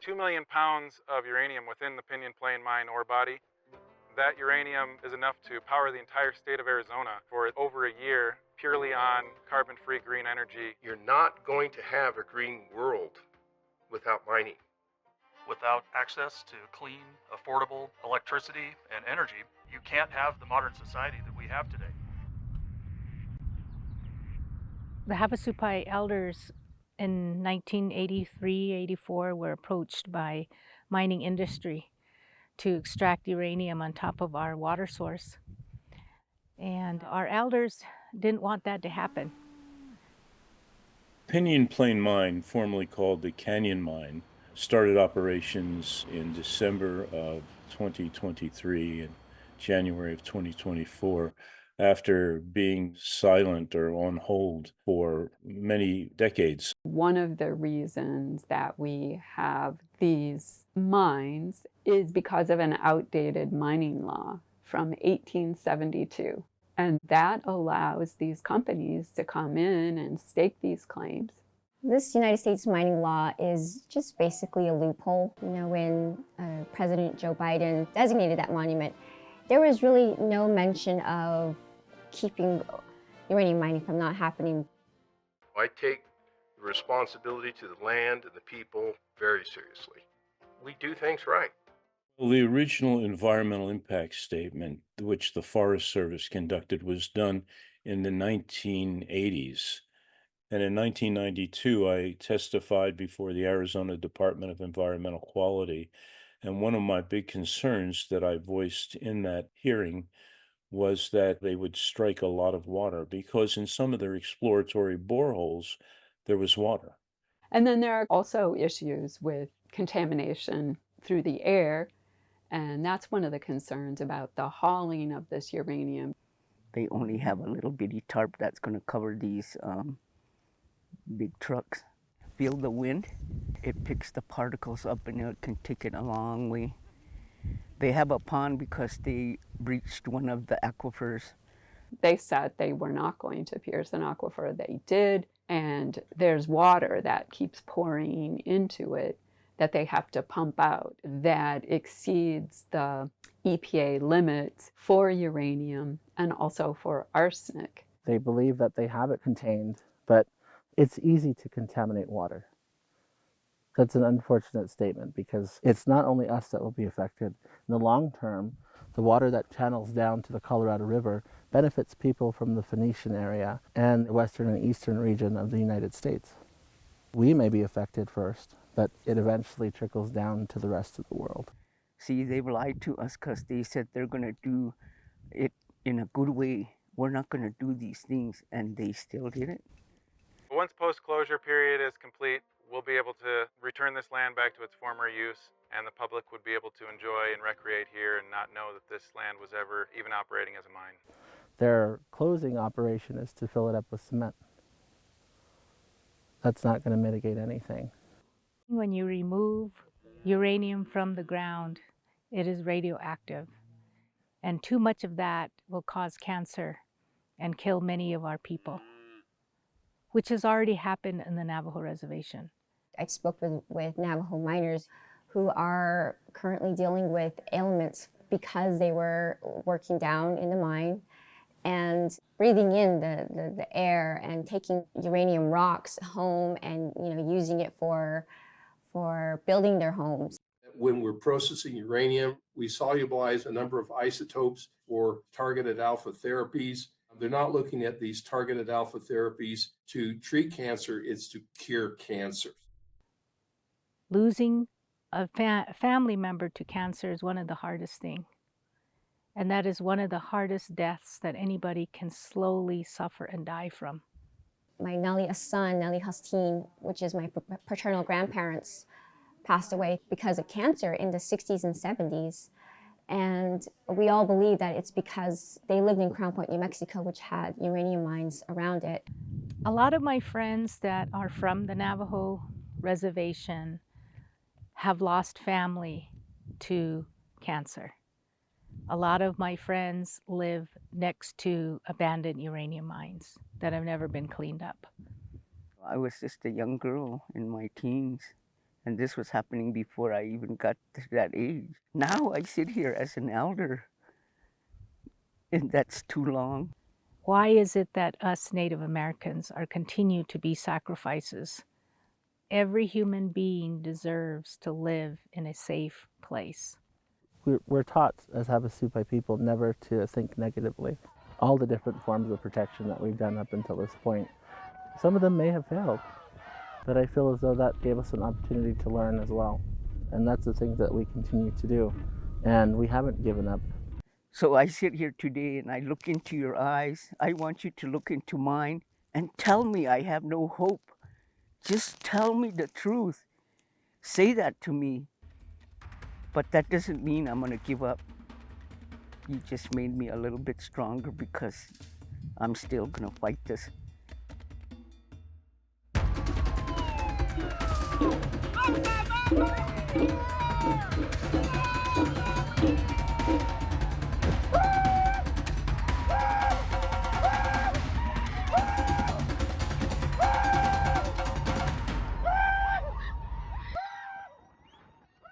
2 million pounds of uranium within the Pinyon Plain mine ore body. That uranium is enough to power the entire state of Arizona for over a year purely on carbon-free green energy. You're not going to have a green world without mining. Without access to clean, affordable electricity and energy, you can't have the modern society that we have today. The Havasupai elders in 1983-84 were approached by mining industry to extract uranium on top of our water source. And our elders didn't want that to happen. Pinyon Plain Mine, formerly called the Canyon Mine, started operations in December of 2023 and January of 2024 after being silent or on hold for many decades. One of the reasons that we have these mines is because of an outdated mining law from 1872. And that allows these companies to come in and stake these claims. This United States mining law is just basically a loophole. You know, when President Joe Biden designated that monument, there was really no mention of keeping uranium mining from not happening. I take the responsibility to the land and the people very seriously. We do things right. Well, the original environmental impact statement, which the Forest Service conducted, was done in the 1980s. And in 1992, I testified before the Arizona Department of Environmental Quality. And one of my big concerns that I voiced in that hearing was that they would strike a lot of water because in some of their exploratory boreholes, there was water. And then there are also issues with contamination through the air. And that's one of the concerns about the hauling of this uranium. They only have a little bitty tarp that's going to cover these big trucks. Feel the wind, it picks the particles up and it can take it a long way. They have a pond because they breached one of the aquifers. They said they were not going to pierce an aquifer. They did, and there's water that keeps pouring into it that they have to pump out that exceeds the EPA limits for uranium and also for arsenic. They believe that they have it contained, but it's easy to contaminate water. That's an unfortunate statement because it's not only us that will be affected. In the long term, the water that channels down to the Colorado River benefits people from the Phoenician area and the western and eastern region of the United States. We may be affected first, but it eventually trickles down to the rest of the world. See, they've lied to us because they said they're going to do it in a good way. We're not going to do these things, and they still did it. Once post-closure period is complete, we'll be able to return this land back to its former use, and the public would be able to enjoy and recreate here and not know that this land was ever even operating as a mine. Their closing operation is to fill it up with cement. That's not going to mitigate anything. When you remove uranium from the ground, it is radioactive. And too much of that will cause cancer and kill many of our people, which has already happened in the Navajo reservation. I spoke with Navajo miners who are currently dealing with ailments because they were working down in the mine and breathing in the air and taking uranium rocks home and using it for building their homes. When we're processing uranium, we solubilize a number of isotopes for targeted alpha therapies. They're not looking at these targeted alpha therapies to treat cancer, it's to cure cancer. Losing a family member to cancer is one of the hardest things. And that is one of the hardest deaths that anybody can slowly suffer and die from. My Nalia's son, Nali Hastin, which is my paternal grandparents, passed away because of cancer in the 60s and 70s. And we all believe that it's because they lived in Crown Point, New Mexico, which had uranium mines around it. A lot of my friends that are from the Navajo reservation have lost family to cancer. A lot of my friends live next to abandoned uranium mines that have never been cleaned up. I was just a young girl in my teens, And this was happening before I even got to that age. Now I sit here as an elder, and that's too long. Why is it that us Native Americans are continued to be sacrifices? Every human being deserves to live in a safe place. We're taught as Havasupai people never to think negatively. All the different forms of protection that we've done up until this point, some of them may have failed, but I feel as though that gave us an opportunity to learn as well. And that's the thing that we continue to do. And we haven't given up. So I sit here today and I look into your eyes. I want you to look into mine and tell me I have no hope. Just tell me the truth. Say that to me. But that doesn't mean I'm gonna give up. You just made me a little bit stronger because I'm still gonna fight this.